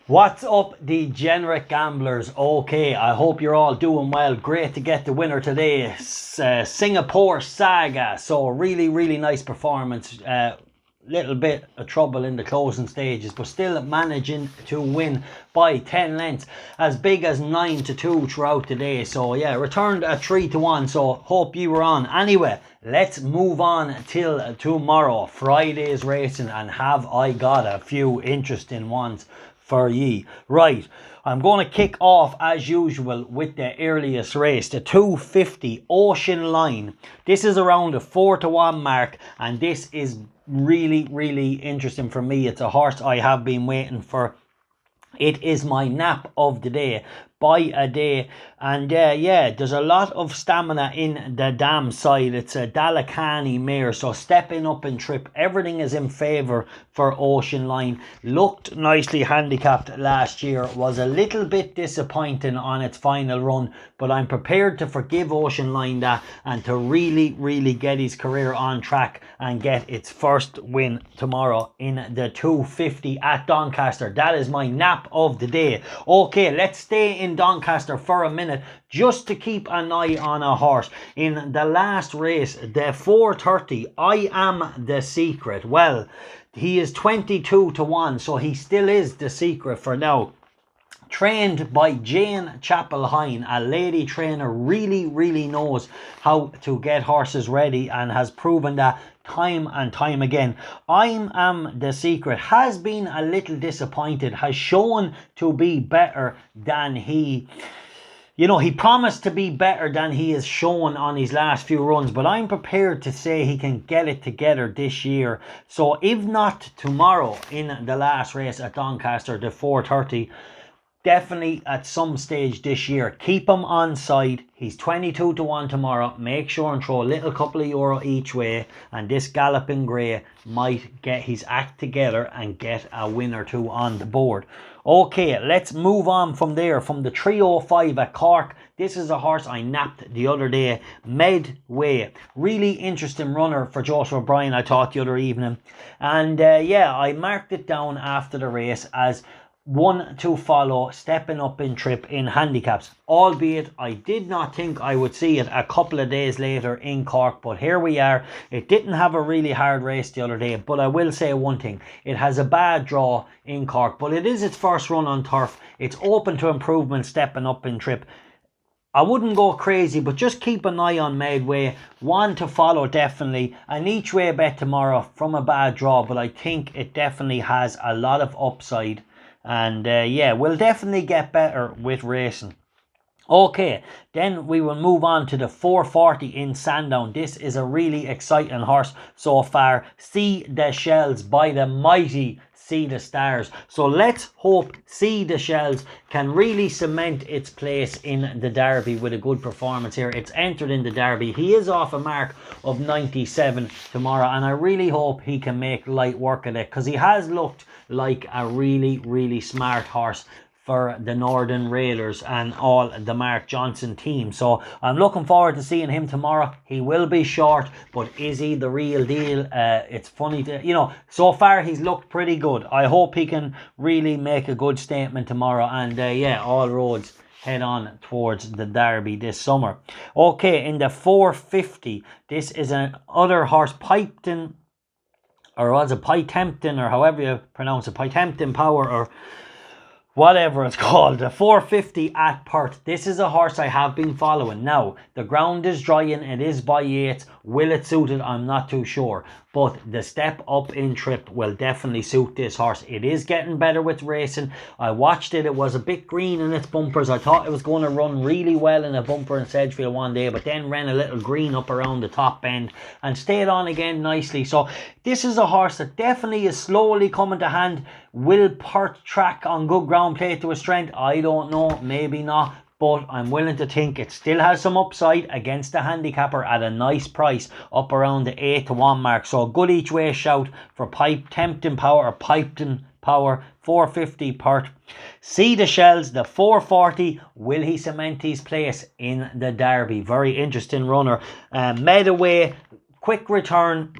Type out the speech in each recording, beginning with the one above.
What's up, degenerate gamblers? Okay, I hope you're all doing well. Great to get the winner today, 𝗦𝗴𝗆. So really nice performance. Little bit of trouble in the closing stages, but still managing to win by 10 lengths, as big as 9-2 throughout the day. So yeah, returned at 3-1. So hope you were on. Anyway, let's move on till tomorrow, Friday's racing, and have I got a few interesting ones for ye. Right, I'm going to kick off as usual with the earliest race, the 250 Ocean Line. This is around the 4-1 mark, and this is really interesting for me. It's a horse I have been waiting for. It is my nap of the day by a day, and yeah, there's a lot of stamina in the dam side. It's a Dalekani mare, so stepping up in trip, everything is in favour for Ocean Line. Looked nicely handicapped last year, was a little bit disappointing on its final run, but I'm prepared to forgive Ocean Line that, and to really get his career on track and get its first win tomorrow in the 250 at Doncaster. That is my nap of the day. Okay, let's stay in Doncaster for a minute just to keep an eye on a horse. In the last race, the 430, I Am the Secret. Well, he is 22-1, so he still is the secret for now. Trained by Jane Chapple-Hyam, a lady trainer, really knows how to get horses ready and has proven that time and time again. I Am the Secret has been a little disappointed, has shown to be better than he... You know, he promised to be better than he has shown on his last few runs, but I'm prepared to say he can get it together this year. So if not tomorrow in the last race at Doncaster, the 430, definitely at some stage this year. Keep him on side. He's 22-1 tomorrow. Make sure and throw a little couple of euro each way, and this Galloping Grey might get his act together and get a win or two on the board. Okay, let's move on from there. From the 305 at Cork, this is a horse I napped the other day, Medway. Really interesting runner for Joseph O'Brien, I thought, the other evening. And yeah, I marked it down after the race as one to follow, stepping up in trip in handicaps, albeit I did not think I would see it a couple of days later in Cork, but here we are. It didn't have a really hard race the other day, but I will say one thing: it has a bad draw in Cork, but it is its first run on turf. It's open to improvement, stepping up in trip. I wouldn't go crazy, but just keep an eye on Medway. One to follow, definitely. An each way bet tomorrow from a bad draw, but I think it definitely has a lot of upside. And yeah, we'll definitely get better with racing. Okay, then we will move on to the 440 in Sandown. This is a really exciting horse so far. 𝗍𝗍 by the mighty See the Stars. So let's hope 𝗍𝗍 can really cement its place in the Derby with a good performance here. It's entered in the Derby. He is off a mark of 97 tomorrow, and I really hope he can make light work of it, because he has looked like a really smart horse for the Northern Railers and all the Mark Johnson team. So I'm looking forward to seeing him tomorrow. He will be short, but is he the real deal? It's funny to, you know, so far he's looked pretty good. I hope he can really make a good statement tomorrow, and yeah, all roads head on towards the Derby this summer. Okay, in the 450, this is another horse, Pipton, or was it Pytempton, or however you pronounce it, Pytempton Power, or whatever it's called, the 450 at Perth. This is a horse I have been following. Now, the ground is drying, it is by Yates. Will it suit it? I'm not too sure. But the step up in trip will definitely suit this horse. It is getting better with racing. I watched it. It was a bit green in its bumpers. I thought it was going to run really well in a bumper in Sedgefield one day, but then ran a little green up around the top end and stayed on again nicely. So this is a horse that definitely is slowly coming to hand. Will Perth track on good ground play to his strength? I don't know. Maybe not. But I'm willing to think it still has some upside against the handicapper at a nice price, up around the 8-1 mark. So a good each way shout for Pytempton Power, or Pipton Power, 450 Perth. 𝗍𝗍, the 440. Will he cement his place in the Derby? Very interesting runner. Medway, quick return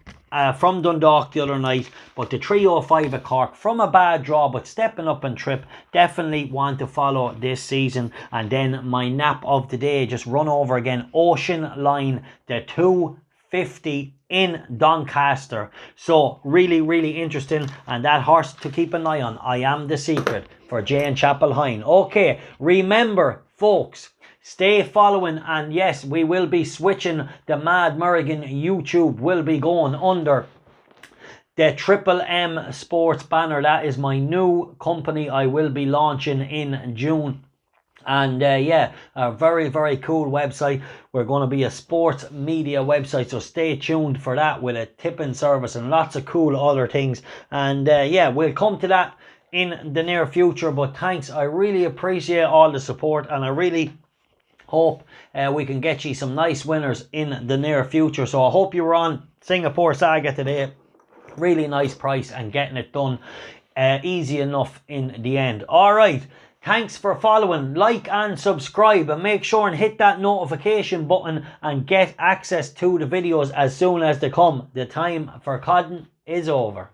from Dundalk the other night, but the 305 at Cork from a bad draw, but stepping up and trip. Definitely want to follow this season. And then my nap of the day, just run over again, Ocean Line, the 250 in Doncaster. So really interesting, and that horse to keep an eye on. I Am the Secret for Jay and Chapple-Hyam. Okay, remember folks, stay following, and yes, we will be switching. The Mad Merrigan YouTube will be going under the 𝗏𝗏 Sports banner. That is my new company I will be launching in June. And yeah, a very cool website. We're going to be a sports media website, so stay tuned for that, with a tipping service and lots of cool other things. And yeah, we'll come to that in the near future. But thanks, I really appreciate all the support, and I really hope we can get you some nice winners in the near future. So I hope you were on Singapore Saga today. Really nice price and getting it done easy enough in the end. All right. Thanks for following, like and subscribe, and make sure and hit that notification button and get access to the videos as soon as they come. The time for codding is over.